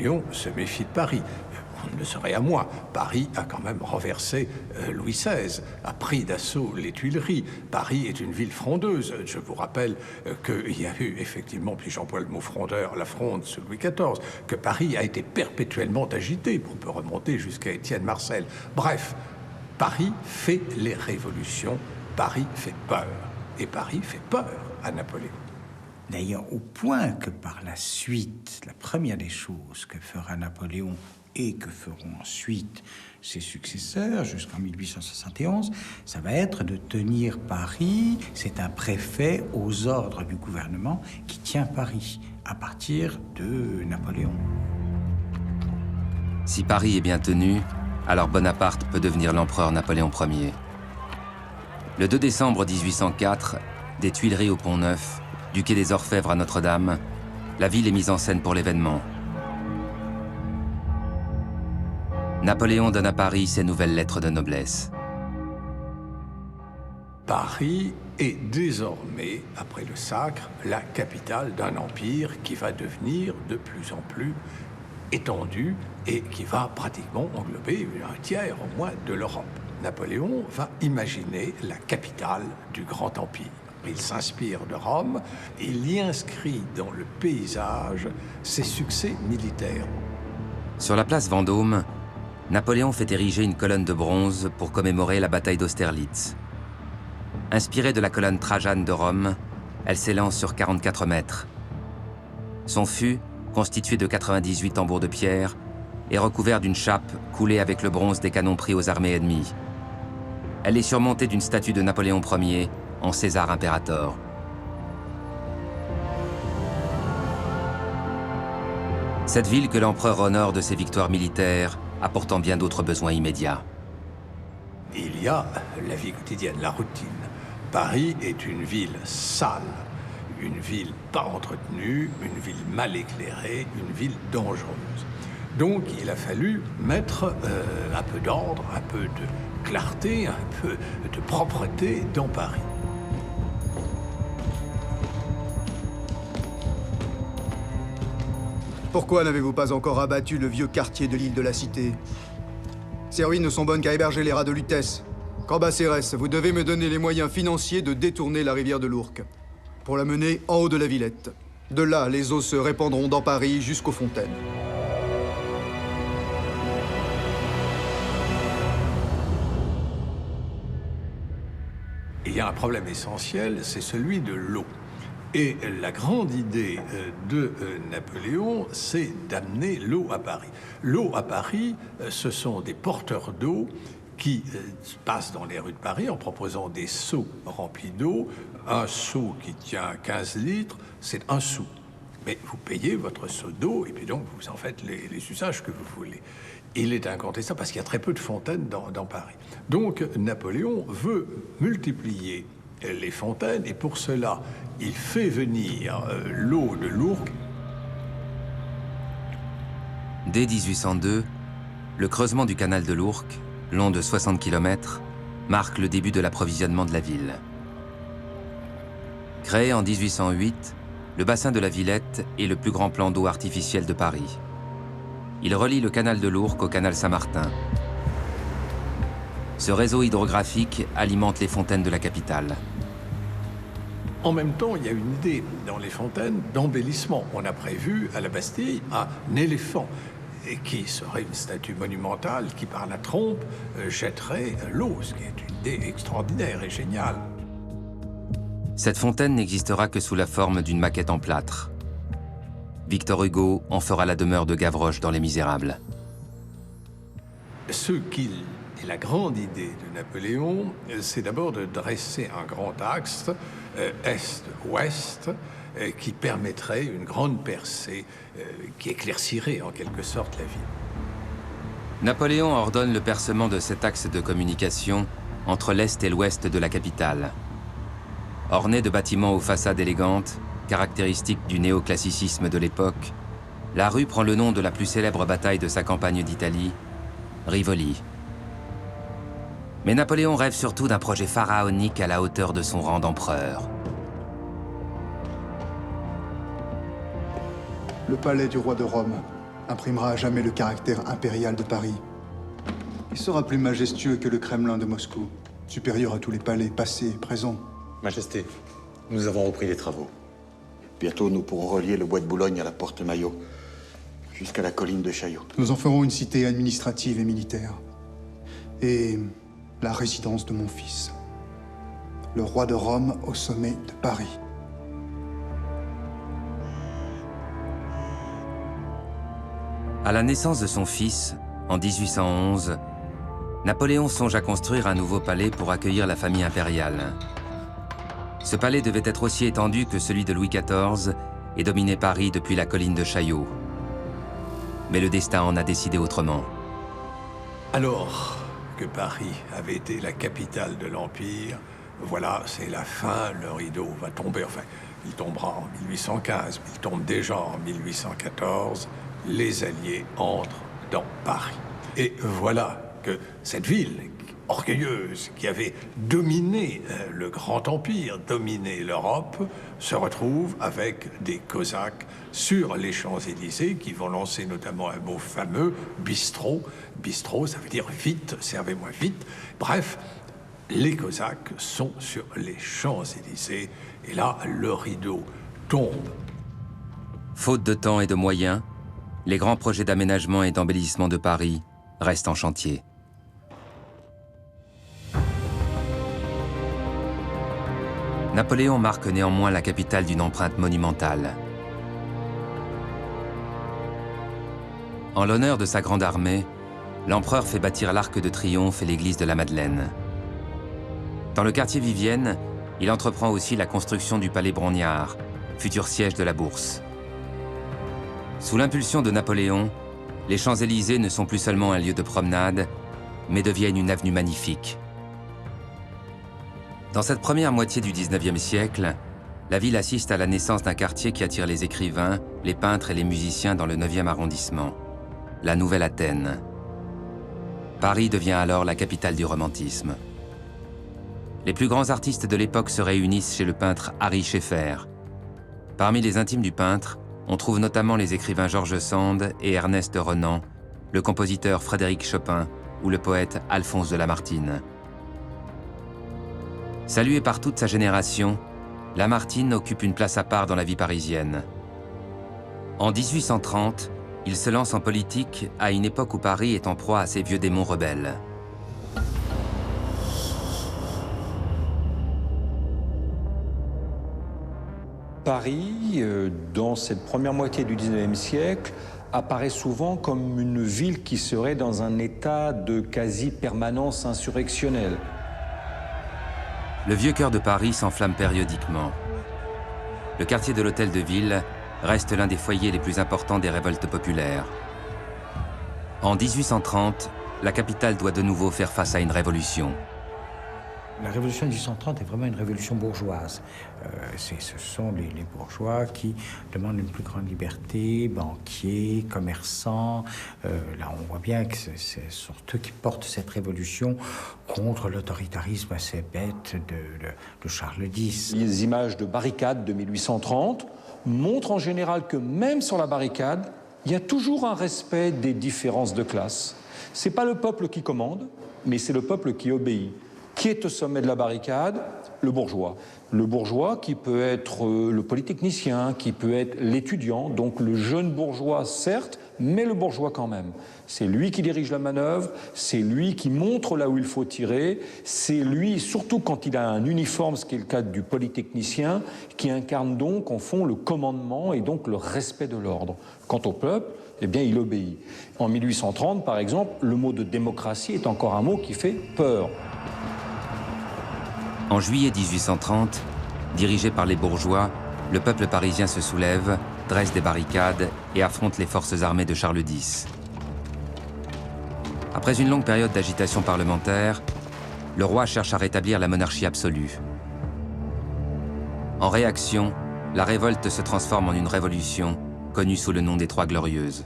Napoléon se méfie de Paris. On ne serait à moi. Paris a quand même renversé Louis XVI, a pris d'assaut les Tuileries. Paris est une ville frondeuse. Je vous rappelle qu'il y a eu effectivement, puis j'emploie le mot frondeur, la fronde sous Louis XIV, que Paris a été perpétuellement agité. On peut remonter jusqu'à Étienne Marcel. Bref, Paris fait les révolutions, Paris fait peur. Et Paris fait peur à Napoléon. D'ailleurs, au point que par la suite, la première des choses que fera Napoléon et que feront ensuite ses successeurs jusqu'en 1871, ça va être de tenir Paris. C'est un préfet aux ordres du gouvernement qui tient Paris à partir de Napoléon. Si Paris est bien tenu, alors Bonaparte peut devenir l'empereur Napoléon Ier. Le 2 décembre 1804, des Tuileries au Pont-Neuf, du quai des Orfèvres à Notre-Dame, la ville est mise en scène pour l'événement. Napoléon donne à Paris ses nouvelles lettres de noblesse. Paris est désormais, après le sacre, la capitale d'un empire qui va devenir de plus en plus étendu et qui va pratiquement englober un tiers au moins de l'Europe. Napoléon va imaginer la capitale du grand empire. Il s'inspire de Rome, il y inscrit dans le paysage ses succès militaires. Sur la place Vendôme, Napoléon fait ériger une colonne de bronze pour commémorer la bataille d'Austerlitz. Inspirée de la colonne Trajane de Rome, elle s'élance sur 44 mètres. Son fût, constitué de 98 tambours de pierre, est recouvert d'une chape coulée avec le bronze des canons pris aux armées ennemies. Elle est surmontée d'une statue de Napoléon Ier en César Imperator. Cette ville que l'empereur honore de ses victoires militaires a pourtant bien d'autres besoins immédiats. Il y a la vie quotidienne, la routine. Paris est une ville sale, une ville pas entretenue, une ville mal éclairée, une ville dangereuse. Donc il a fallu mettre un peu d'ordre, un peu de clarté, un peu de propreté dans Paris. Pourquoi n'avez-vous pas encore abattu le vieux quartier de l'île de la Cité? Ces ruines ne sont bonnes qu'à héberger les rats de Lutèce. Cambacérès, vous devez me donner les moyens financiers de détourner la rivière de l'Ourcq pour la mener en haut de la Villette. De là, les eaux se répandront dans Paris jusqu'aux fontaines. Il y a un problème essentiel, c'est celui de l'eau. Et la grande idée de Napoléon, c'est d'amener l'eau à Paris. L'eau à Paris, ce sont des porteurs d'eau qui passent dans les rues de Paris en proposant des seaux remplis d'eau. Un seau qui tient 15 litres, c'est un sou. Mais vous payez votre seau d'eau et puis donc vous en faites les usages que vous voulez. Il est incontestable parce qu'il y a très peu de fontaines dans Paris. Donc Napoléon veut multiplier les fontaines et pour cela, il fait venir l'eau de l'Ourcq. Dès 1802, le creusement du canal de l'Ourcq, long de 60 km, marque le début de l'approvisionnement de la ville. Créé en 1808, le bassin de la Villette est le plus grand plan d'eau artificiel de Paris. Il relie le canal de l'Ourcq au canal Saint-Martin. Ce réseau hydrographique alimente les fontaines de la capitale. En même temps, il y a une idée dans les fontaines d'embellissement. On a prévu à la Bastille un éléphant et qui serait une statue monumentale qui, par la trompe, jetterait l'eau, ce qui est une idée extraordinaire et géniale. Cette fontaine n'existera que sous la forme d'une maquette en plâtre. Victor Hugo en fera la demeure de Gavroche dans Les Misérables. Ce qui est la grande idée de Napoléon, c'est d'abord de dresser un grand axe est-ouest qui permettrait une grande percée qui éclaircirait en quelque sorte la ville. Napoléon ordonne le percement de cet axe de communication entre l'est et l'ouest de la capitale. Ornée de bâtiments aux façades élégantes, caractéristiques du néoclassicisme de l'époque, la rue prend le nom de la plus célèbre bataille de sa campagne d'Italie, Rivoli. Mais Napoléon rêve surtout d'un projet pharaonique à la hauteur de son rang d'empereur. Le palais du roi de Rome, imprimera à jamais le caractère impérial de Paris. Il sera plus majestueux que le Kremlin de Moscou, supérieur à tous les palais passés et présents. Majesté, nous avons repris les travaux. Bientôt, nous pourrons relier le bois de Boulogne à la porte Maillot, jusqu'à la colline de Chaillot. Nous en ferons une cité administrative et militaire. Et la résidence de mon fils, le roi de Rome au sommet de Paris. À la naissance de son fils, en 1811, Napoléon songe à construire un nouveau palais pour accueillir la famille impériale. Ce palais devait être aussi étendu que celui de Louis XIV et dominer Paris depuis la colline de Chaillot. Mais le destin en a décidé autrement. Alors que Paris avait été la capitale de l'Empire, voilà, c'est la fin, le rideau va tomber. Enfin, il tombera en 1815, mais il tombe déjà en 1814. Les Alliés entrent dans Paris. Et voilà que cette ville orgueilleuse qui avait dominé le grand empire, dominé l'Europe, se retrouve avec des Cosaques sur les Champs-Élysées qui vont lancer notamment un mot fameux, bistrot. Bistrot, ça veut dire vite, servez-moi vite. Bref, les Cosaques sont sur les Champs-Élysées et là, le rideau tombe. Faute de temps et de moyens, les grands projets d'aménagement et d'embellissement de Paris restent en chantier. Napoléon marque néanmoins la capitale d'une empreinte monumentale. En l'honneur de sa grande armée, l'empereur fait bâtir l'Arc de Triomphe et l'église de la Madeleine. Dans le quartier Vivienne, il entreprend aussi la construction du palais Brongniart, futur siège de la Bourse. Sous l'impulsion de Napoléon, les Champs-Élysées ne sont plus seulement un lieu de promenade, mais deviennent une avenue magnifique. Dans cette première moitié du XIXe siècle, la ville assiste à la naissance d'un quartier qui attire les écrivains, les peintres et les musiciens dans le 9e arrondissement, la Nouvelle Athènes. Paris devient alors la capitale du romantisme. Les plus grands artistes de l'époque se réunissent chez le peintre Ary Scheffer. Parmi les intimes du peintre, on trouve notamment les écrivains George Sand et Ernest Renan, le compositeur Frédéric Chopin ou le poète Alphonse de Lamartine. Salué par toute sa génération, Lamartine occupe une place à part dans la vie parisienne. En 1830, il se lance en politique à une époque où Paris est en proie à ses vieux démons rebelles. Paris, dans cette première moitié du XIXe siècle, apparaît souvent comme une ville qui serait dans un état de quasi-permanence insurrectionnelle. Le vieux cœur de Paris s'enflamme périodiquement. Le quartier de l'Hôtel de Ville reste l'un des foyers les plus importants des révoltes populaires. En 1830, la capitale doit de nouveau faire face à une révolution. La révolution de 1830 est vraiment une révolution bourgeoise. Ce sont les bourgeois qui demandent une plus grande liberté, banquiers, commerçants. Là, on voit bien que ce sont eux qui portent cette révolution contre l'autoritarisme assez bête de Charles X. Les images de barricades de 1830 montrent en général que même sur la barricade, il y a toujours un respect des différences de classe. C'est pas le peuple qui commande, mais c'est le peuple qui obéit. Qui est au sommet de la barricade? Le bourgeois. Le bourgeois qui peut être le polytechnicien, qui peut être l'étudiant, donc le jeune bourgeois certes, mais le bourgeois quand même. C'est lui qui dirige la manœuvre, c'est lui qui montre là où il faut tirer, c'est lui, surtout quand il a un uniforme, ce qui est le cas du polytechnicien, qui incarne donc en fond le commandement et donc le respect de l'ordre. Quant au peuple, eh bien il obéit. En 1830, par exemple, le mot de démocratie est encore un mot qui fait peur. En juillet 1830, dirigé par les bourgeois, le peuple parisien se soulève, dresse des barricades et affronte les forces armées de Charles X. Après une longue période d'agitation parlementaire, le roi cherche à rétablir la monarchie absolue. En réaction, la révolte se transforme en une révolution, connue sous le nom des Trois Glorieuses.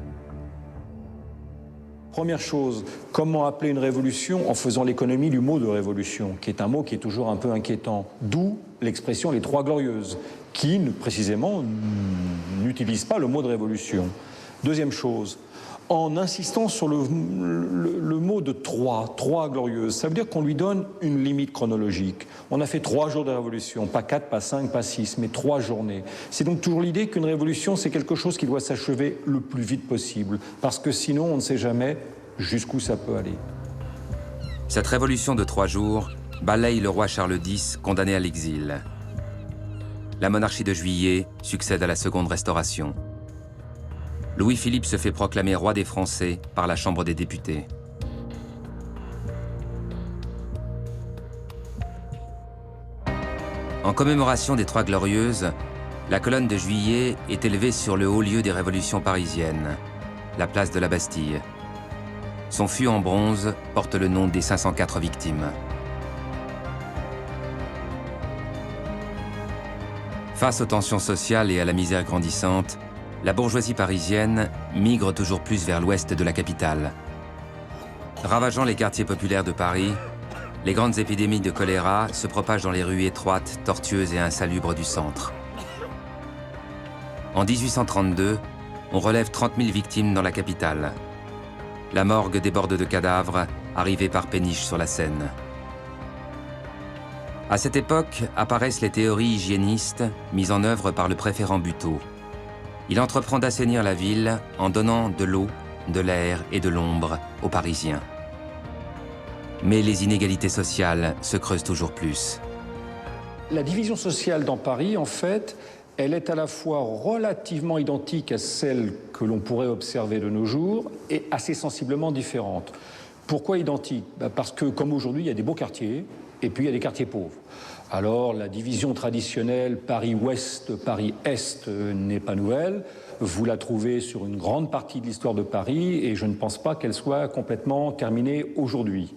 Première chose, comment appeler une révolution en faisant l'économie du mot de révolution, qui est un mot qui est toujours un peu inquiétant. D'où l'expression les Trois Glorieuses, qui précisément n'utilisent pas le mot de révolution. Deuxième chose, en insistant sur le mot de trois glorieuses, ça veut dire qu'on lui donne une limite chronologique. On a fait 3 jours de révolution, pas 4, pas 5, pas 6, mais 3 journées. C'est donc toujours l'idée qu'une révolution, c'est quelque chose qui doit s'achever le plus vite possible, parce que sinon, on ne sait jamais jusqu'où ça peut aller. Cette révolution de 3 jours balaye le roi Charles X, condamné à l'exil. La monarchie de Juillet succède à la Seconde Restauration. Louis-Philippe se fait proclamer roi des Français par la Chambre des députés. En commémoration des 3 Glorieuses, la colonne de Juillet est élevée sur le haut lieu des révolutions parisiennes, la place de la Bastille. Son fût en bronze porte le nom des 504 victimes. Face aux tensions sociales et à la misère grandissante, la bourgeoisie parisienne migre toujours plus vers l'ouest de la capitale. Ravageant les quartiers populaires de Paris, les grandes épidémies de choléra se propagent dans les rues étroites, tortueuses et insalubres du centre. En 1832, on relève 30 000 victimes dans la capitale. La morgue déborde de cadavres, arrivés par péniche sur la Seine. À cette époque apparaissent les théories hygiénistes mises en œuvre par le préfet Rambuteau. Il entreprend d'assainir la ville en donnant de l'eau, de l'air et de l'ombre aux Parisiens. Mais les inégalités sociales se creusent toujours plus. La division sociale dans Paris, en fait, elle est à la fois relativement identique à celle que l'on pourrait observer de nos jours et assez sensiblement différente. Pourquoi identique? Parce que, comme aujourd'hui, il y a des beaux quartiers et puis il y a des quartiers pauvres. Alors, la division traditionnelle Paris-Ouest, Paris-Est n'est pas nouvelle. Vous la trouvez sur une grande partie de l'histoire de Paris et je ne pense pas qu'elle soit complètement terminée aujourd'hui.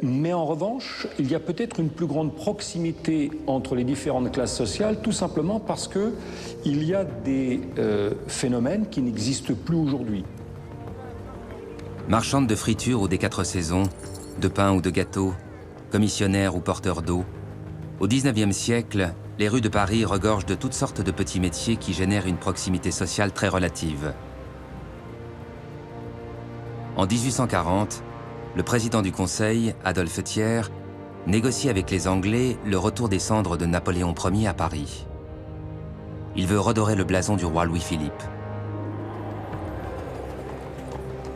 Mais en revanche, il y a peut-être une plus grande proximité entre les différentes classes sociales, tout simplement parce qu'il y a des phénomènes qui n'existent plus aujourd'hui. Marchandes de friture ou des 4 saisons, de pain ou de gâteaux, commissionnaires ou porteurs d'eau, au XIXe siècle, les rues de Paris regorgent de toutes sortes de petits métiers qui génèrent une proximité sociale très relative. En 1840, le président du Conseil, Adolphe Thiers, négocie avec les Anglais le retour des cendres de Napoléon Ier à Paris. Il veut redorer le blason du roi Louis-Philippe.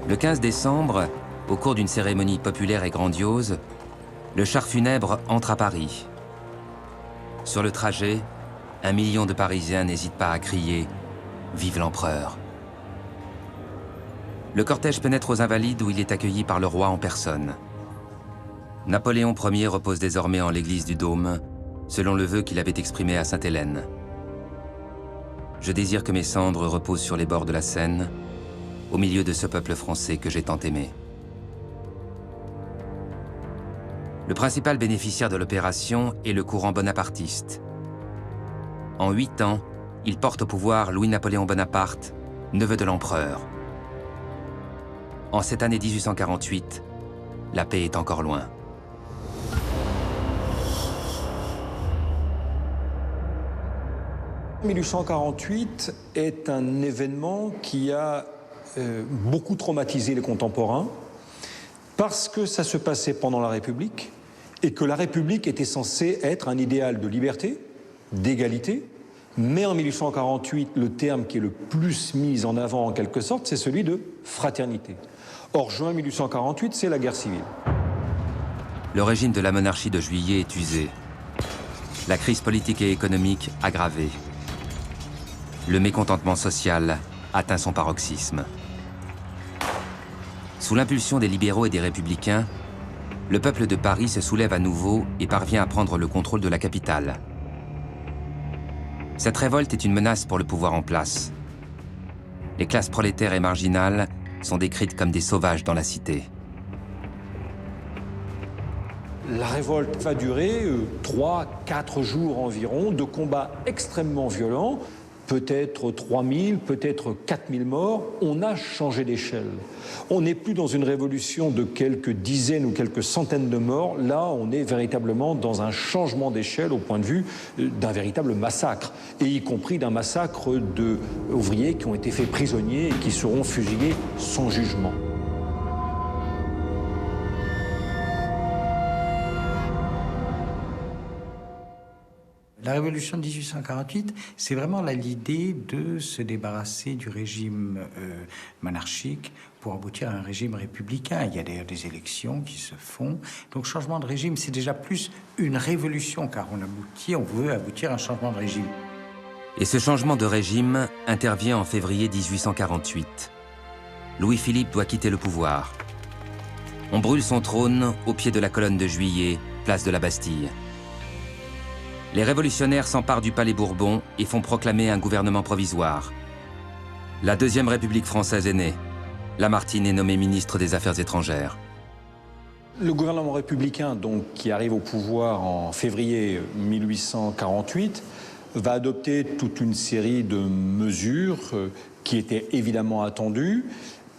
Le 15 décembre, au cours d'une cérémonie populaire et grandiose, le char funèbre entre à Paris. Sur le trajet, 1 million de Parisiens n'hésitent pas à crier « Vive l'empereur !». Le cortège pénètre aux Invalides où il est accueilli par le roi en personne. Napoléon Ier repose désormais en l'église du Dôme, selon le vœu qu'il avait exprimé à Sainte-Hélène. « Je désire que mes cendres reposent sur les bords de la Seine, au milieu de ce peuple français que j'ai tant aimé. » Le principal bénéficiaire de l'opération est le courant bonapartiste. En 8 ans, il porte au pouvoir Louis-Napoléon Bonaparte, neveu de l'empereur. En cette année 1848, la paix est encore loin. « 1848 est un événement qui a beaucoup traumatisé les contemporains parce que ça se passait pendant la République et que la République était censée être un idéal de liberté, d'égalité, mais en 1848, le terme qui est le plus mis en avant en quelque sorte, c'est celui de fraternité. Or, juin 1848, c'est la guerre civile. Le régime de la monarchie de Juillet est usé. La crise politique et économique aggravée. Le mécontentement social atteint son paroxysme. Sous l'impulsion des libéraux et des républicains, le peuple de Paris se soulève à nouveau et parvient à prendre le contrôle de la capitale. Cette révolte est une menace pour le pouvoir en place. Les classes prolétaires et marginales sont décrites comme des sauvages dans la cité. La révolte va durer 3-4 jours environ, de combats extrêmement violents. peut-être 3000, peut-être 4000 morts, on a changé d'échelle. On n'est plus dans une révolution de quelques dizaines ou quelques centaines de morts. Là, on est véritablement dans un changement d'échelle au point de vue d'un véritable massacre, et y compris d'un massacre d'ouvriers qui ont été faits prisonniers et qui seront fusillés sans jugement. La révolution de 1848, c'est vraiment l'idée de se débarrasser du régime monarchique pour aboutir à un régime républicain. Il y a d'ailleurs des élections qui se font. Donc changement de régime, c'est déjà plus une révolution, car on veut aboutir à un changement de régime. Et ce changement de régime intervient en février 1848. Louis-Philippe doit quitter le pouvoir. On brûle son trône au pied de la colonne de Juillet, place de la Bastille. Les révolutionnaires s'emparent du palais Bourbon et font proclamer un gouvernement provisoire. La Deuxième République française est née. Lamartine est nommé ministre des Affaires étrangères. Le gouvernement républicain, donc, qui arrive au pouvoir en février 1848, va adopter toute une série de mesures qui étaient évidemment attendues.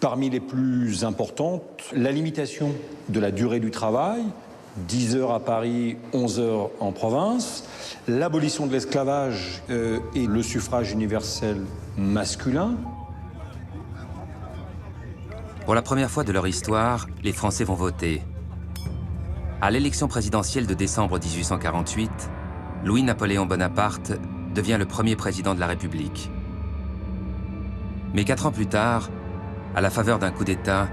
Parmi les plus importantes, la limitation de la durée du travail, 10 heures à Paris, 11 heures en province, l'abolition de l'esclavage et le suffrage universel masculin. Pour la première fois de leur histoire, les Français vont voter. À l'élection présidentielle de décembre 1848, Louis-Napoléon Bonaparte devient le premier président de la République. Mais 4 ans plus tard, à la faveur d'un coup d'État,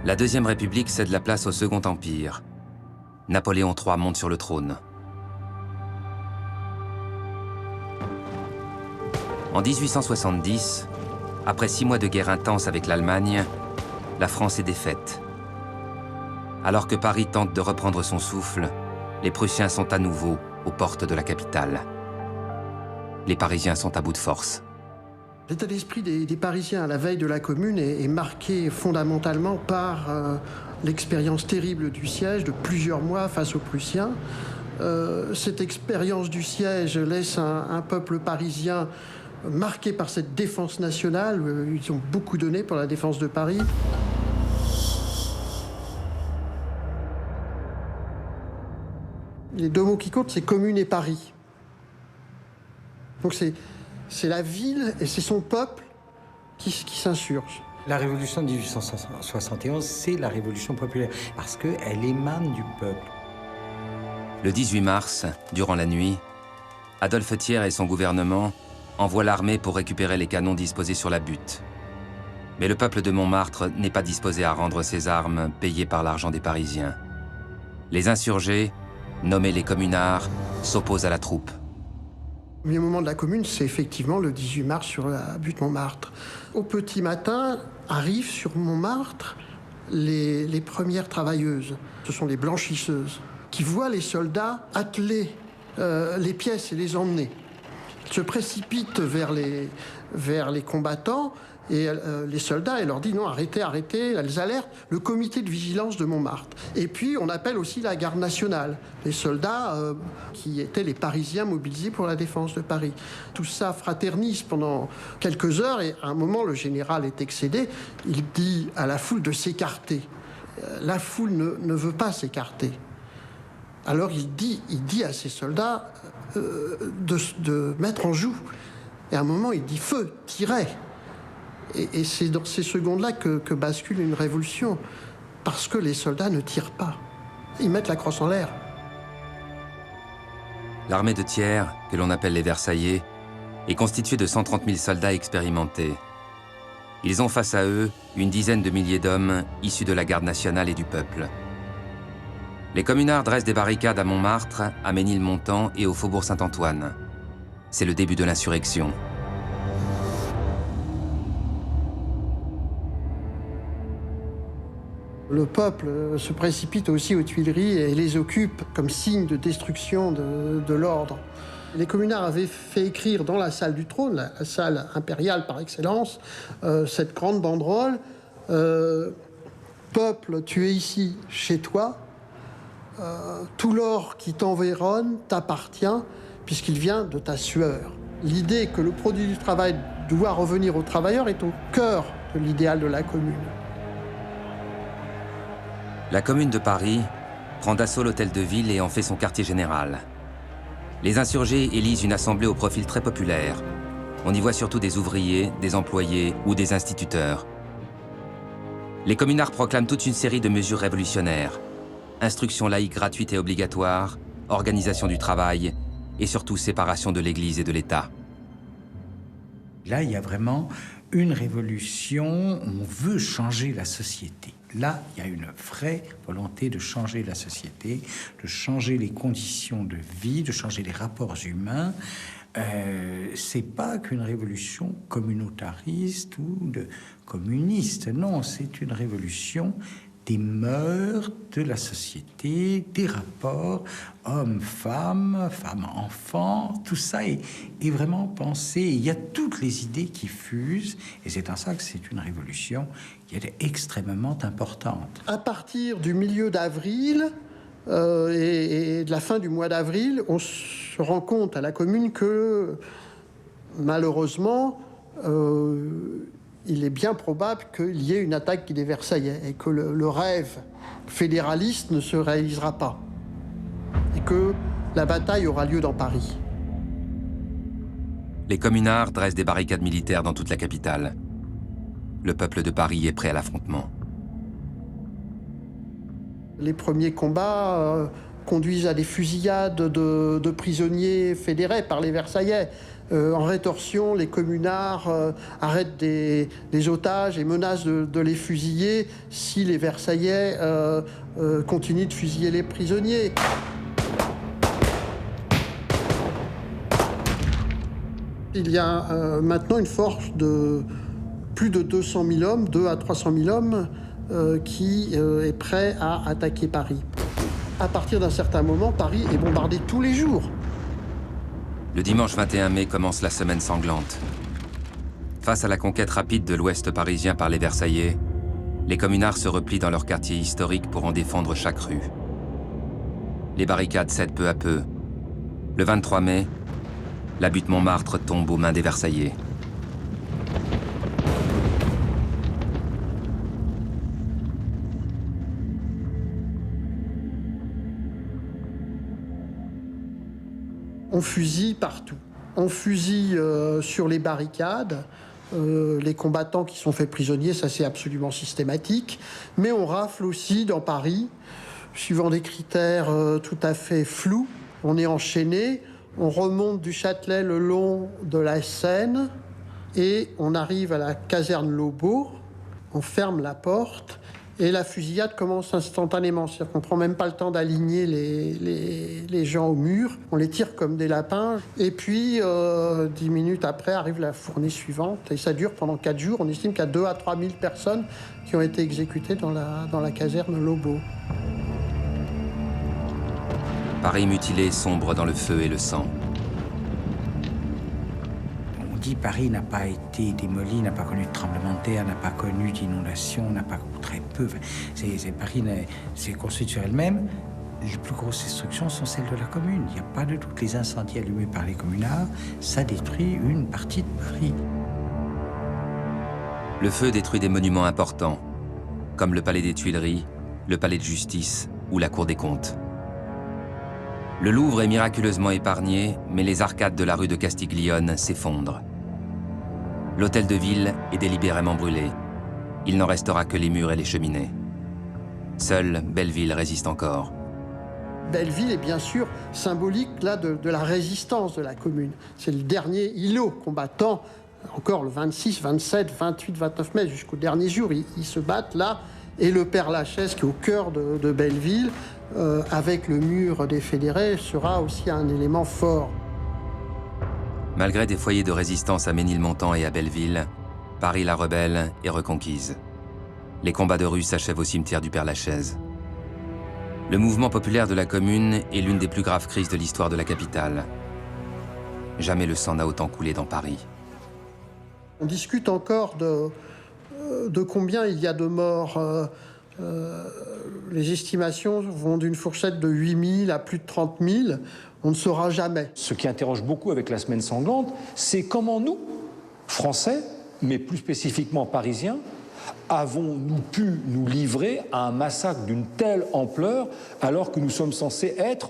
la Deuxième République cède la place au Second Empire. Napoléon III monte sur le trône. En 1870, après 6 mois de guerre intense avec l'Allemagne, la France est défaite. Alors que Paris tente de reprendre son souffle, les Prussiens sont à nouveau aux portes de la capitale. Les Parisiens sont à bout de force. L'état d'esprit des Parisiens à la veille de la Commune est marqué fondamentalement par l'expérience terrible du siège de plusieurs mois face aux Prussiens. Cette expérience du siège laisse un peuple parisien marqué par cette défense nationale. Ils ont beaucoup donné pour la défense de Paris. Les 2 mots qui comptent, c'est Commune et Paris. Donc c'est la ville et c'est son peuple qui s'insurge. La révolution de 1871, c'est la révolution populaire, parce qu'elle émane du peuple. Le 18 mars, durant la nuit, Adolphe Thiers et son gouvernement envoient l'armée pour récupérer les canons disposés sur la butte. Mais le peuple de Montmartre n'est pas disposé à rendre ses armes payées par l'argent des Parisiens. Les insurgés, nommés les communards, s'opposent à la troupe. Le premier moment de la Commune, c'est effectivement le 18 mars sur la butte Montmartre. Au petit matin, arrivent sur Montmartre les premières travailleuses. Ce sont les blanchisseuses qui voient les soldats atteler les pièces et les emmener. Elles se précipitent vers les combattants et les soldats, elle leur dit non, arrêtez, arrêtez. Elles alertent le comité de vigilance de Montmartre. Et puis on appelle aussi la garde nationale, les soldats qui étaient les Parisiens mobilisés pour la défense de Paris. Tout ça fraternise pendant quelques heures et à un moment le général est excédé. Il dit à la foule de s'écarter. La foule ne veut pas s'écarter. Alors il dit à ses soldats de mettre en joue. Et à un moment il dit feu, tirez. Et c'est dans ces secondes-là que bascule une révolution, parce que les soldats ne tirent pas. Ils mettent la crosse en l'air. L'armée de Thiers, que l'on appelle les Versaillais, est constituée de 130 000 soldats expérimentés. Ils ont face à eux une dizaine de milliers d'hommes issus de la garde nationale et du peuple. Les communards dressent des barricades à Montmartre, à Ménilmontant et au faubourg Saint-Antoine. C'est le début de l'insurrection. Le peuple se précipite aussi aux Tuileries et les occupe comme signe de destruction de l'ordre. Les communards avaient fait écrire dans la salle du trône, la salle impériale par excellence, cette grande banderole « Peuple, tu es ici chez toi, tout l'or qui t'environne t'appartient puisqu'il vient de ta sueur ». L'idée que le produit du travail doit revenir aux travailleurs est au cœur de l'idéal de la commune. La Commune de Paris prend d'assaut l'hôtel de ville et en fait son quartier général. Les insurgés élisent une assemblée au profil très populaire. On y voit surtout des ouvriers, des employés ou des instituteurs. Les communards proclament toute une série de mesures révolutionnaires. Instruction laïque gratuite et obligatoire, organisation du travail et surtout séparation de l'Église et de l'État. Là, il y a vraiment une révolution, on veut changer la société. Là, il y a une vraie volonté de changer la société, de changer les conditions de vie, de changer les rapports humains. C'est pas qu'une révolution communautariste ou communiste, non, c'est une révolution des mœurs de la société, des rapports hommes-femmes, femmes-enfants, tout ça est vraiment pensé. Il y a toutes les idées qui fusent, et c'est en ça que c'est une révolution qui est extrêmement importante. À partir du milieu d'avril et de la fin du mois d'avril, on se rend compte à la commune que, malheureusement, il est bien probable qu'il y ait une attaque des Versaillais et que le rêve fédéraliste ne se réalisera pas et que la bataille aura lieu dans Paris. Les communards dressent des barricades militaires dans toute la capitale. Le peuple de Paris est prêt à l'affrontement. Les premiers combats conduisent à des fusillades de prisonniers fédérés par les Versaillais. En rétorsion, les communards arrêtent des otages et menacent de les fusiller si les Versaillais continuent de fusiller les prisonniers. Il y a maintenant une force de plus de 200 000 hommes, 2 à 300 000 hommes, qui est prêt à attaquer Paris. À partir d'un certain moment, Paris est bombardé tous les jours. Le dimanche 21 mai commence la semaine sanglante. Face à la conquête rapide de l'ouest parisien par les Versaillais, les communards se replient dans leur quartier historique pour en défendre chaque rue. Les barricades cèdent peu à peu. Le 23 mai, la butte Montmartre tombe aux mains des Versaillais. On fusille partout. On fusille sur les barricades. Les combattants qui sont faits prisonniers, ça c'est absolument systématique. Mais on rafle aussi dans Paris, suivant des critères tout à fait flous. On est enchaîné, on remonte du Châtelet le long de la Seine et on arrive à la caserne Lobau. On ferme la porte. Et la fusillade commence instantanément. C'est-à-dire qu'on ne prend même pas le temps d'aligner les gens au mur. On les tire comme des lapins. Et puis, 10 minutes après, arrive la fournée suivante. Et ça dure pendant 4 jours. On estime qu'il y a 2 à 3 000 personnes qui ont été exécutées dans la caserne Lobau. Paris mutilé sombre dans le feu et le sang. On dit Paris n'a pas été démoli, n'a pas connu de tremblement de terre, n'a pas connu d'inondation, n'a pas très peu. Paris s'est construit sur elle-même. Les plus grosses destructions sont celles de la commune. Il n'y a pas de doute. Les incendies allumés par les communards, ça détruit une partie de Paris. Le feu détruit des monuments importants, comme le palais des Tuileries, le palais de justice ou la cour des comptes. Le Louvre est miraculeusement épargné, mais les arcades de la rue de Castiglione s'effondrent. L'hôtel de ville est délibérément brûlé. Il n'en restera que les murs et les cheminées. Seule Belleville résiste encore. Belleville est bien sûr symbolique là, de la résistance de la commune. C'est le dernier îlot combattant, encore le 26, 27, 28, 29 mai, jusqu'au dernier jour. Ils se battent là. Et le Père-Lachaise, qui est au cœur de Belleville, avec le mur des fédérés, sera aussi un élément fort. Malgré des foyers de résistance à Ménilmontant et à Belleville, Paris la rebelle est reconquise. Les combats de rue s'achèvent au cimetière du Père-Lachaise. Le mouvement populaire de la Commune est l'une des plus graves crises de l'histoire de la capitale. Jamais le sang n'a autant coulé dans Paris. On discute encore de combien il y a de morts. Les estimations vont d'une fourchette de 8 000 à plus de 30 000. On ne saura jamais. Ce qui interroge beaucoup avec la semaine sanglante, c'est comment nous, Français, mais plus spécifiquement Parisiens, avons-nous pu nous livrer à un massacre d'une telle ampleur alors que nous sommes censés être,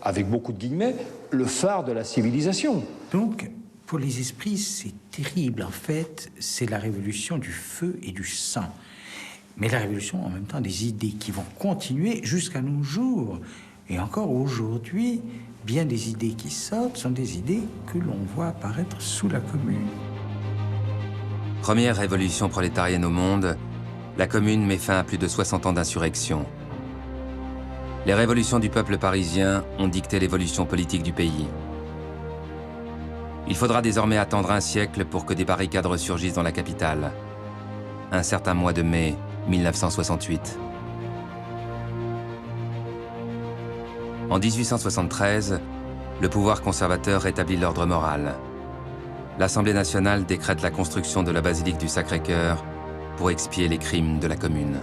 avec beaucoup de guillemets, le phare de la civilisation. Donc, pour les esprits, c'est terrible. En fait, c'est la révolution du feu et du sang. Mais la révolution, en même temps, des idées qui vont continuer jusqu'à nos jours. Et encore aujourd'hui, bien des idées qui sortent sont des idées que l'on voit apparaître sous la Commune. Première révolution prolétarienne au monde, la Commune met fin à plus de 60 ans d'insurrection. Les révolutions du peuple parisien ont dicté l'évolution politique du pays. Il faudra désormais attendre un siècle pour que des barricades ressurgissent dans la capitale. Un certain mois de mai 1968. En 1873, le pouvoir conservateur rétablit l'ordre moral. L'Assemblée nationale décrète la construction de la basilique du Sacré-Cœur pour expier les crimes de la Commune.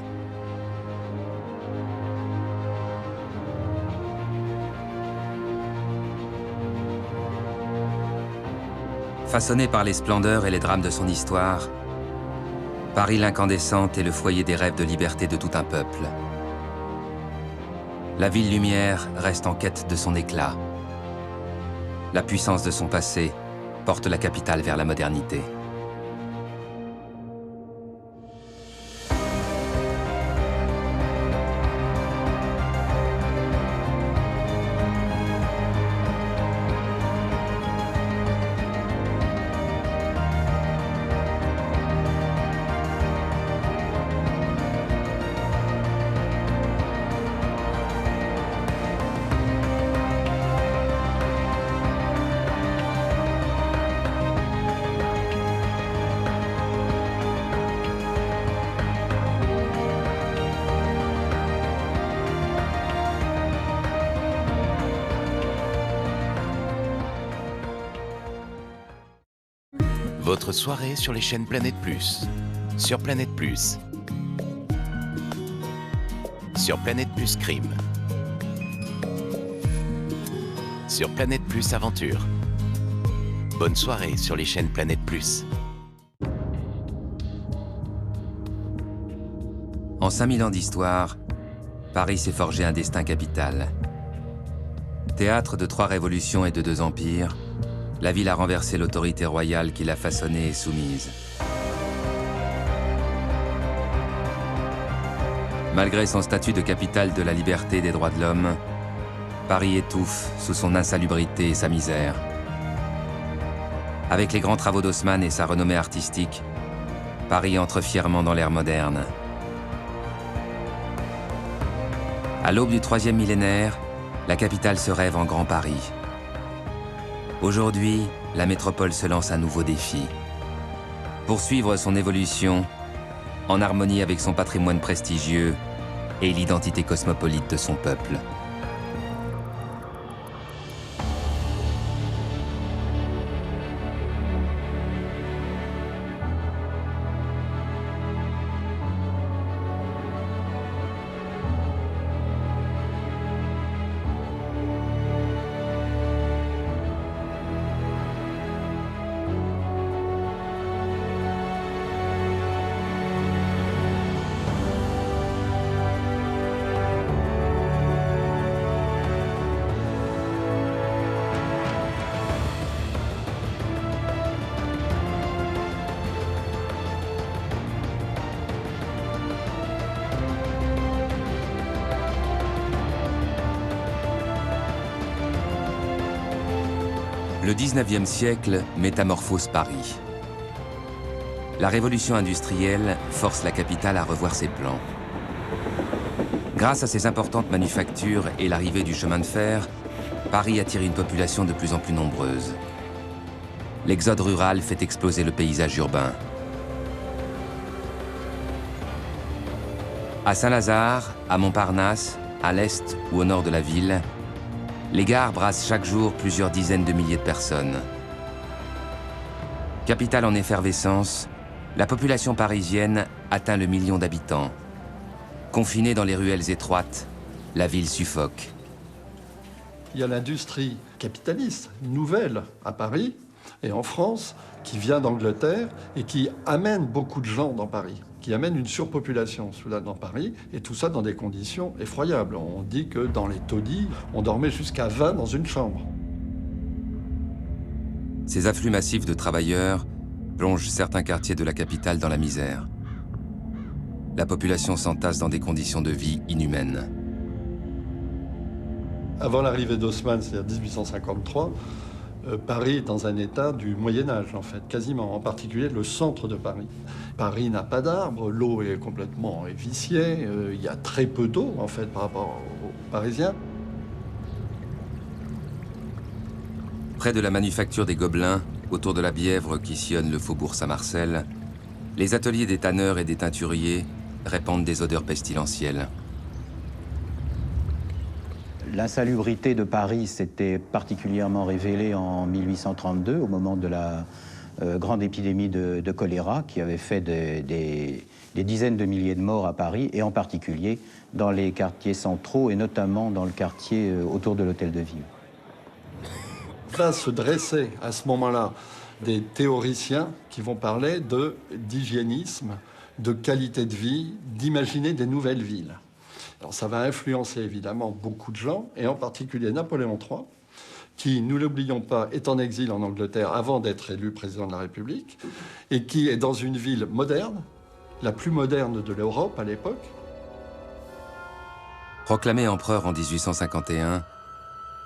Façonné par les splendeurs et les drames de son histoire, Paris l'incandescente est le foyer des rêves de liberté de tout un peuple. La ville lumière reste en quête de son éclat. La puissance de son passé porte la capitale vers la modernité. Votre soirée sur les chaînes Planète Plus. Sur Planète Plus. Sur Planète Plus Crime. Sur Planète Plus Aventure. Bonne soirée sur les chaînes Planète Plus. En 5000 ans d'histoire, Paris s'est forgé un destin capital. Théâtre de 3 révolutions et de 2 empires, la ville a renversé l'autorité royale qui l'a façonnée et soumise. Malgré son statut de capitale de la liberté et des droits de l'homme, Paris étouffe sous son insalubrité et sa misère. Avec les grands travaux d'Haussmann et sa renommée artistique, Paris entre fièrement dans l'ère moderne. À l'aube du 3e millénaire, la capitale se rêve en Grand Paris. Aujourd'hui, la métropole se lance un nouveau défi. Poursuivre son évolution en harmonie avec son patrimoine prestigieux et l'identité cosmopolite de son peuple. Le 19e siècle métamorphose Paris. La révolution industrielle force la capitale à revoir ses plans. Grâce à ses importantes manufactures et l'arrivée du chemin de fer, Paris attire une population de plus en plus nombreuse. L'exode rural fait exploser le paysage urbain. À Saint-Lazare, à Montparnasse, à l'est ou au nord de la ville, les gares brassent chaque jour plusieurs dizaines de milliers de personnes. Capitale en effervescence, la population parisienne atteint le million d'habitants. Confinée dans les ruelles étroites, la ville suffoque. il y a l'industrie capitaliste nouvelle à Paris et en France qui vient d'Angleterre et qui amène beaucoup de gens dans Paris, qui amène une surpopulation soudain dans Paris, et tout ça dans des conditions effroyables. On dit que dans les taudis, on dormait jusqu'à 20 dans une chambre. Ces afflux massifs de travailleurs plongent certains quartiers de la capitale dans la misère. La population s'entasse dans des conditions de vie inhumaines. Avant l'arrivée d'Haussmann, c'est-à-dire 1853, Paris est dans un état du Moyen-Âge, en fait, quasiment, en particulier le centre de Paris. Paris n'a pas d'arbres, l'eau est complètement viciée, il y a très peu d'eau, en fait, par rapport aux Parisiens. Près de la manufacture des Gobelins, autour de la Bièvre qui sillonne le faubourg Saint-Marcel, les ateliers des tanneurs et des teinturiers répandent des odeurs pestilentielles. L'insalubrité de Paris s'était particulièrement révélée en 1832, au moment de la grande épidémie de choléra, qui avait fait des dizaines de milliers de morts à Paris, et en particulier dans les quartiers centraux, et notamment dans le quartier autour de l'Hôtel de Ville. Là se dressaient à ce moment-là des théoriciens qui vont parler d'hygiénisme, de qualité de vie, d'imaginer des nouvelles villes. Alors ça va influencer évidemment beaucoup de gens, et en particulier Napoléon III, qui, nous l'oublions pas, est en exil en Angleterre avant d'être élu président de la République, et qui est dans une ville moderne, la plus moderne de l'Europe à l'époque. Proclamé empereur en 1851,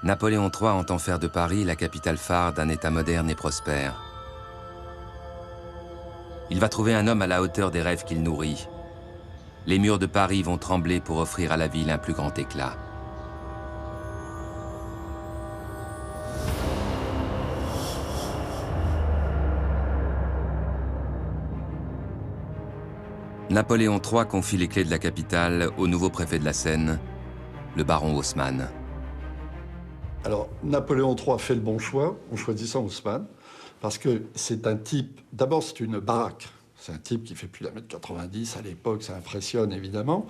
Napoléon III entend faire de Paris la capitale phare d'un État moderne et prospère. Il va trouver un homme à la hauteur des rêves qu'il nourrit. Les murs de Paris vont trembler pour offrir à la ville un plus grand éclat. Napoléon III confie les clés de la capitale au nouveau préfet de la Seine, le baron Haussmann. Alors, Napoléon III fait le bon choix en choisissant Haussmann, parce que c'est un type, d'abord c'est une baraque, c'est un type qui fait plus d'1m90 à l'époque, ça impressionne évidemment.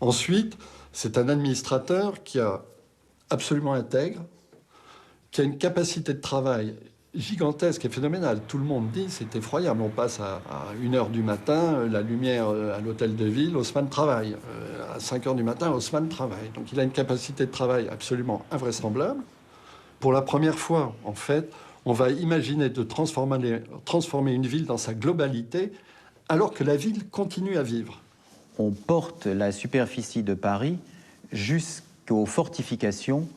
Ensuite, c'est un administrateur qui est absolument intègre, qui a une capacité de travail gigantesque et phénoménale. Tout le monde dit, c'est effroyable, on passe à 1h du matin, la lumière à l'hôtel de ville, Haussmann travaille. À 5h du matin, Haussmann travaille. Donc il a une capacité de travail absolument invraisemblable. Pour la première fois, en fait, on va imaginer de transformer une ville dans sa globalité, alors que la ville continue à vivre. On porte la superficie de Paris jusqu'aux fortifications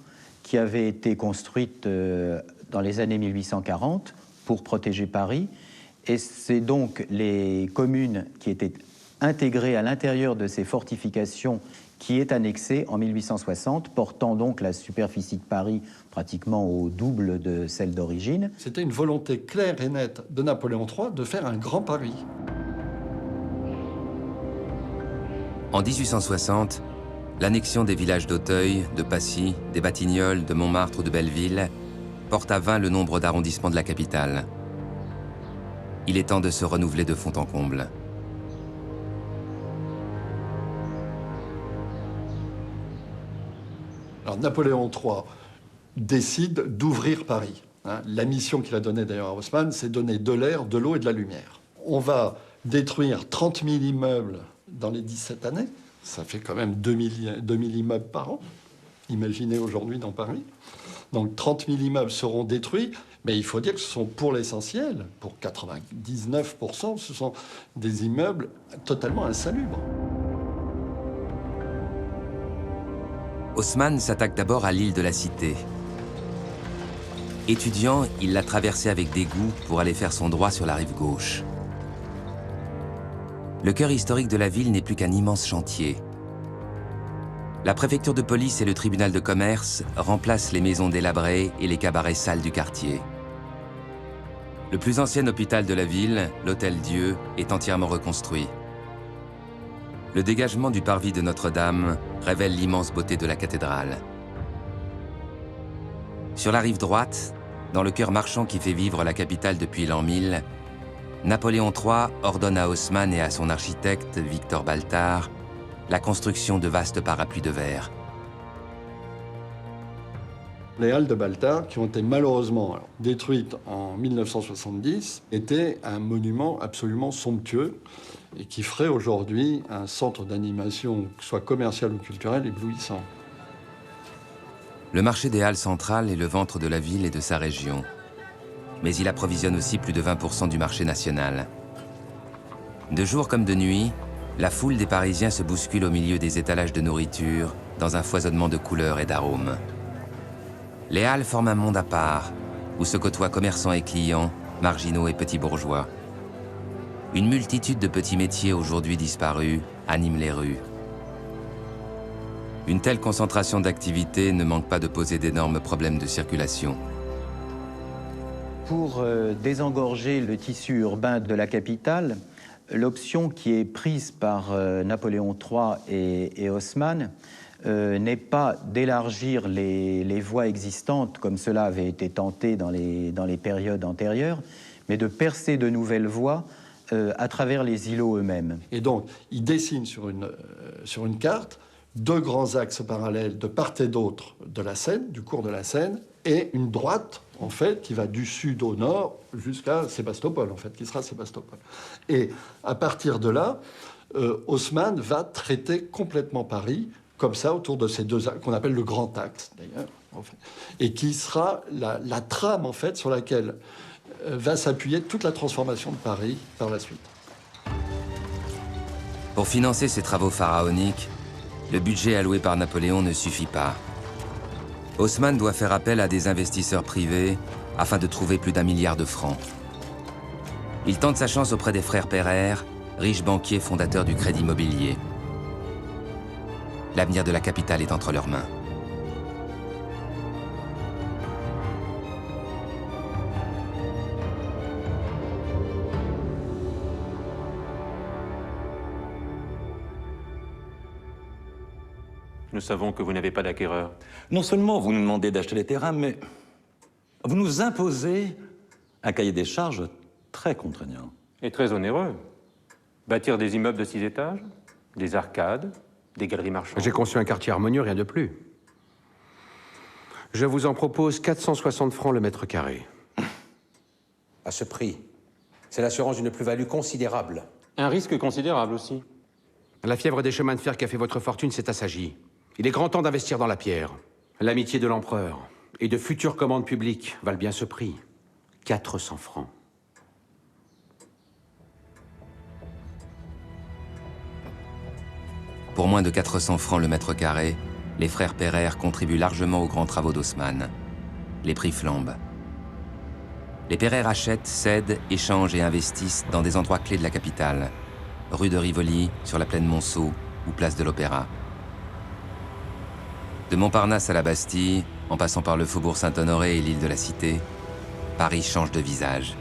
qui avaient été construites dans les années 1840 pour protéger Paris. Et c'est donc les communes qui étaient intégrées à l'intérieur de ces fortifications qui est annexée en 1860, portant donc la superficie de Paris pratiquement au double de celle d'origine. C'était une volonté claire et nette de Napoléon III de faire un grand Paris. En 1860, l'annexion des villages d'Auteuil, de Passy, des Batignolles, de Montmartre ou de Belleville porte à 20 le nombre d'arrondissements de la capitale. Il est temps de se renouveler de fond en comble. Alors Napoléon III décide d'ouvrir Paris. La mission qu'il a donnée d'ailleurs à Haussmann, c'est donner de l'air, de l'eau et de la lumière. On va détruire 30 000 immeubles dans les 17 années. Ça fait quand même 2000 immeubles par an. Imaginez aujourd'hui dans Paris. Donc 30 000 immeubles seront détruits, mais il faut dire que ce sont pour l'essentiel, pour 99%, ce sont des immeubles totalement insalubres. Haussmann s'attaque d'abord à l'île de la Cité. Étudiant, il l'a traversée avec dégoût pour aller faire son droit sur la rive gauche. Le cœur historique de la ville n'est plus qu'un immense chantier. La préfecture de police et le tribunal de commerce remplacent les maisons délabrées et les cabarets sales du quartier. Le plus ancien hôpital de la ville, l'Hôtel-Dieu, est entièrement reconstruit. Le dégagement du parvis de Notre-Dame révèle l'immense beauté de la cathédrale. Sur la rive droite, dans le cœur marchand qui fait vivre la capitale depuis l'an 1000, Napoléon III ordonne à Haussmann et à son architecte, Victor Baltard, la construction de vastes parapluies de verre. Les halles de Baltard, qui ont été malheureusement détruites en 1970, étaient un monument absolument somptueux et qui ferait aujourd'hui un centre d'animation, que ce soit commercial ou culturel, éblouissant. Le marché des Halles centrales est le ventre de la ville et de sa région. Mais il approvisionne aussi plus de 20% du marché national. De jour comme de nuit, la foule des Parisiens se bouscule au milieu des étalages de nourriture, dans un foisonnement de couleurs et d'arômes. Les Halles forment un monde à part, où se côtoient commerçants et clients, marginaux et petits bourgeois. Une multitude de petits métiers aujourd'hui disparus animent les rues. Une telle concentration d'activités ne manque pas de poser d'énormes problèmes de circulation. Pour désengorger le tissu urbain de la capitale, l'option qui est prise par Napoléon III et Haussmann n'est pas d'élargir les voies existantes, comme cela avait été tenté dans les périodes antérieures, mais de percer de nouvelles voies à travers les îlots eux-mêmes. Et donc, il dessine sur une carte 2 grands axes parallèles de part et d'autre de la Seine, du cours de la Seine, et une droite, en fait, qui va du sud au nord jusqu'à Sébastopol, en fait, qui sera Sébastopol. Et à partir de là, Haussmann va traiter complètement Paris, comme ça, autour de ces 2 axes, qu'on appelle le grand axe, d'ailleurs, en fait, et qui sera la trame, en fait, sur laquelle va s'appuyer toute la transformation de Paris par la suite. Pour financer ces travaux pharaoniques, le budget alloué par Napoléon ne suffit pas. Haussmann doit faire appel à des investisseurs privés afin de trouver plus d'1 milliard de francs. Il tente sa chance auprès des frères Pereire, riches banquiers fondateurs du crédit immobilier. L'avenir de la capitale est entre leurs mains. Nous savons que vous n'avez pas d'acquéreur. Non seulement vous nous demandez d'acheter les terrains, mais vous nous imposez un cahier des charges très contraignant. Et très onéreux. Bâtir des immeubles de 6 étages, des arcades, des galeries marchandes. J'ai conçu un quartier harmonieux, rien de plus. Je vous en propose 460 francs le mètre carré. À ce prix, c'est l'assurance d'une plus-value considérable. Un risque considérable aussi. La fièvre des chemins de fer qui a fait votre fortune s'est assagie. Il est grand temps d'investir dans la pierre. L'amitié de l'empereur et de futures commandes publiques valent bien ce prix. 400 francs. Pour moins de 400 francs le mètre carré, les frères Pereire contribuent largement aux grands travaux d'Haussmann. Les prix flambent. Les Pereire achètent, cèdent, échangent et investissent dans des endroits clés de la capitale. Rue de Rivoli, sur la plaine Monceau ou place de l'Opéra. De Montparnasse à la Bastille, en passant par le faubourg Saint-Honoré et l'île de la Cité, Paris change de visage.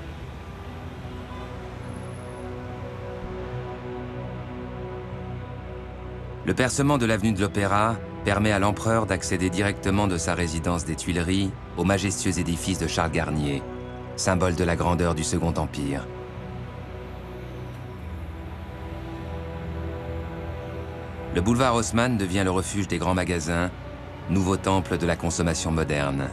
Le percement de l'avenue de l'Opéra permet à l'empereur d'accéder directement de sa résidence des Tuileries au majestueux édifice de Charles Garnier, symbole de la grandeur du Second Empire. Le boulevard Haussmann devient le refuge des grands magasins, nouveau temple de la consommation moderne.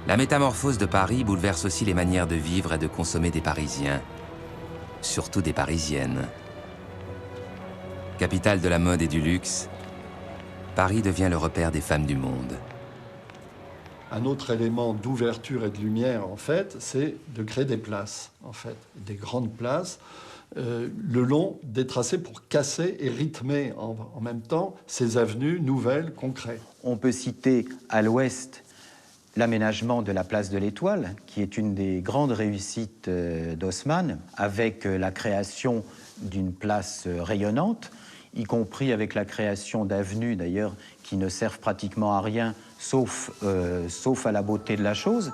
La métamorphose de Paris bouleverse aussi les manières de vivre et de consommer des Parisiens, surtout des Parisiennes. Capitale de la mode et du luxe, Paris devient le repère des femmes du monde. Un autre élément d'ouverture et de lumière, en fait, c'est de créer des places, en fait, des grandes places, le long des tracés pour casser et rythmer en même temps ces avenues nouvelles qu'on crée. On peut citer à l'ouest l'aménagement de la place de l'Étoile, qui est une des grandes réussites d'Haussmann, avec la création d'une place rayonnante, y compris avec la création d'avenues, d'ailleurs, qui ne servent pratiquement à rien, sauf à la beauté de la chose.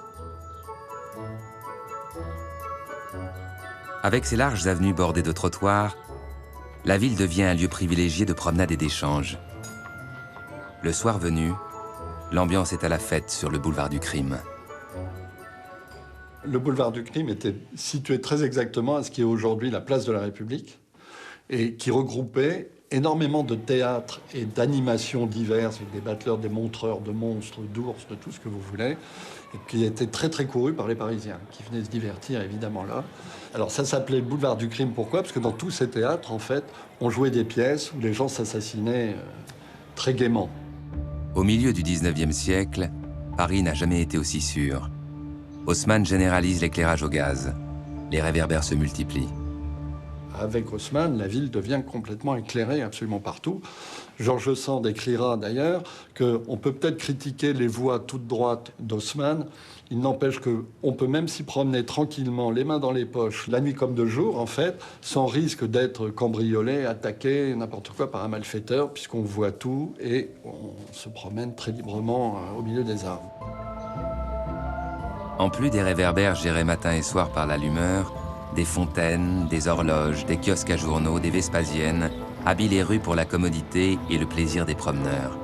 Avec ses larges avenues bordées de trottoirs, la ville devient un lieu privilégié de promenade et d'échange. Le soir venu, l'ambiance est à la fête sur le boulevard du Crime. Le boulevard du Crime était situé très exactement à ce qui est aujourd'hui la place de la République et qui regroupait énormément de théâtre et d'animations diverses, avec des battleurs, des montreurs, de monstres, d'ours, de tout ce que vous voulez, et qui était très très couru par les Parisiens, qui venaient se divertir évidemment là. Alors ça s'appelait le boulevard du crime, pourquoi? Parce que dans tous ces théâtres, en fait, on jouait des pièces où les gens s'assassinaient très gaiement. Au milieu du 19e siècle, Paris n'a jamais été aussi sûr. Haussmann généralise l'éclairage au gaz. Les réverbères se multiplient. Avec Haussmann, la ville devient complètement éclairée absolument partout. Georges Sand décrira d'ailleurs qu'on peut peut-être critiquer les voies toutes droites d'Haussmann. Il n'empêche qu'on peut même s'y promener tranquillement, les mains dans les poches, la nuit comme de jour, en fait, sans risque d'être cambriolé, attaqué, n'importe quoi par un malfaiteur, puisqu'on voit tout et on se promène très librement au milieu des arbres. En plus des réverbères gérés matin et soir par l'allumeur, des fontaines, des horloges, des kiosques à journaux, des Vespasiennes habillent les rues pour la commodité et le plaisir des promeneurs.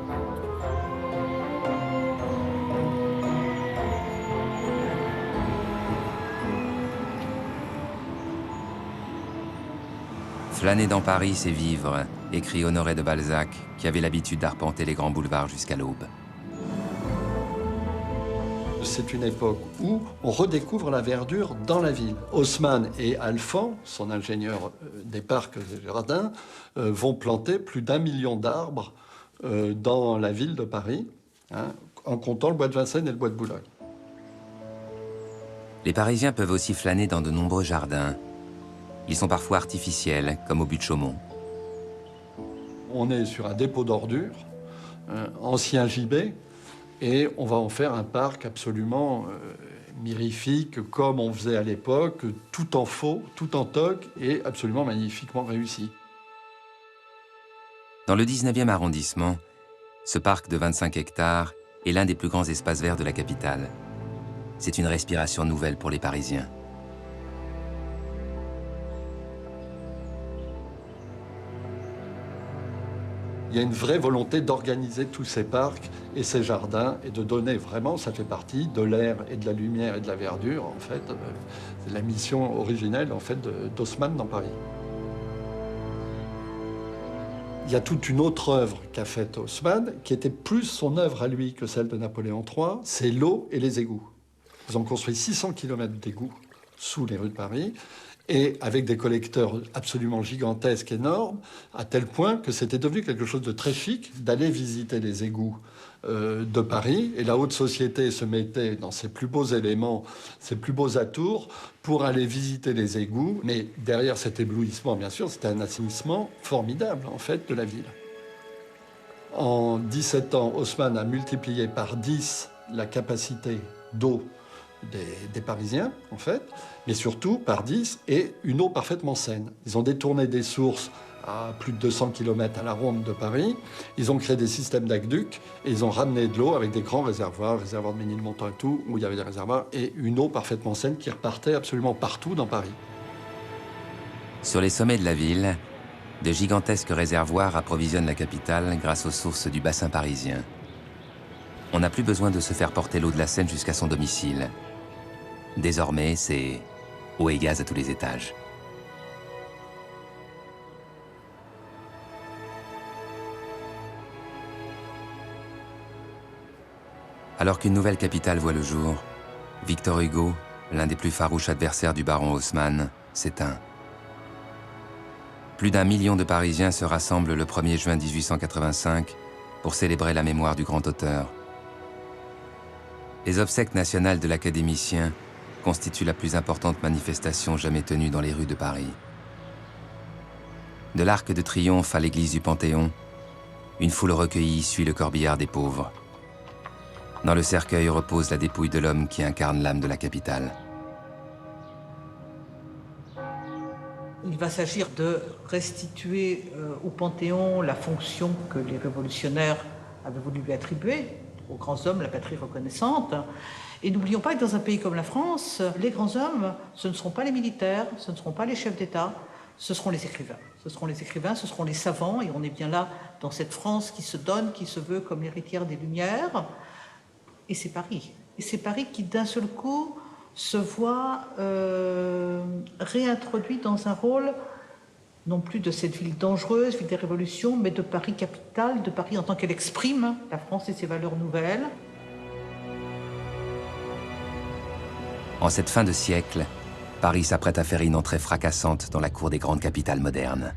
Flâner dans Paris, c'est vivre, écrit Honoré de Balzac, qui avait l'habitude d'arpenter les grands boulevards jusqu'à l'aube. C'est une époque où on redécouvre la verdure dans la ville. Haussmann et Alphand, son ingénieur des parcs et des jardins, vont planter plus d'1 million d'arbres dans la ville de Paris, en comptant le bois de Vincennes et le bois de Boulogne. Les Parisiens peuvent aussi flâner dans de nombreux jardins. Ils sont parfois artificiels, comme au but de Chaumont. On est sur un dépôt d'ordures, ancien gibet, et on va en faire un parc absolument mirifique, comme on faisait à l'époque, tout en faux, tout en toc, et absolument magnifiquement réussi. Dans le 19e arrondissement, ce parc de 25 hectares est l'un des plus grands espaces verts de la capitale. C'est une respiration nouvelle pour les Parisiens. Il y a une vraie volonté d'organiser tous ces parcs et ces jardins et de donner vraiment, ça fait partie de l'air et de la lumière et de la verdure, en fait. C'est la mission originelle, en fait, d'Haussmann dans Paris. Il y a toute une autre œuvre qu'a faite Haussmann, qui était plus son œuvre à lui que celle de Napoléon III, c'est l'eau et les égouts. Ils ont construit 600 km d'égouts sous les rues de Paris, et avec des collecteurs absolument gigantesques, énormes, à tel point que c'était devenu quelque chose de très chic d'aller visiter les égouts de Paris. Et la haute société se mettait dans ses plus beaux éléments, ses plus beaux atours, pour aller visiter les égouts. Mais derrière cet éblouissement, bien sûr, c'était un assainissement formidable, en fait, de la ville. En 17 ans, Haussmann a multiplié par 10 la capacité d'eau des Parisiens, en fait, mais surtout par 10, et une eau parfaitement saine. Ils ont détourné des sources à plus de 200 km à la ronde de Paris. Ils ont créé des systèmes d'aqueducs et ils ont ramené de l'eau avec des grands réservoirs de Ménilmontant, où il y avait des réservoirs, et une eau parfaitement saine qui repartait absolument partout dans Paris. Sur les sommets de la ville, de gigantesques réservoirs approvisionnent la capitale grâce aux sources du bassin parisien. On n'a plus besoin de se faire porter l'eau de la Seine jusqu'à son domicile. Désormais, c'est eau et gaz à tous les étages. Alors qu'une nouvelle capitale voit le jour, Victor Hugo, l'un des plus farouches adversaires du baron Haussmann, s'éteint. Plus d'1 million de Parisiens se rassemblent le 1er juin 1885 pour célébrer la mémoire du grand auteur. Les obsèques nationales de l'académicien constituent la plus importante manifestation jamais tenue dans les rues de Paris. De l'Arc de Triomphe à l'église du Panthéon, une foule recueillie suit le corbillard des pauvres. Dans le cercueil repose la dépouille de l'homme qui incarne l'âme de la capitale. Il va s'agir de restituer au Panthéon la fonction que les révolutionnaires avaient voulu lui attribuer, aux grands hommes, la patrie reconnaissante. Et n'oublions pas que dans un pays comme la France, les grands hommes, ce ne seront pas les militaires, ce ne seront pas les chefs d'État, ce seront les écrivains. Ce seront les écrivains, ce seront les savants, et on est bien là dans cette France qui se donne, qui se veut comme l'héritière des Lumières. Et c'est Paris. Et c'est Paris qui, d'un seul coup, se voit réintroduit dans un rôle non plus de cette ville dangereuse, ville des révolutions, mais de Paris capitale, de Paris en tant qu'elle exprime la France et ses valeurs nouvelles. En cette fin de siècle, Paris s'apprête à faire une entrée fracassante dans la cour des grandes capitales modernes.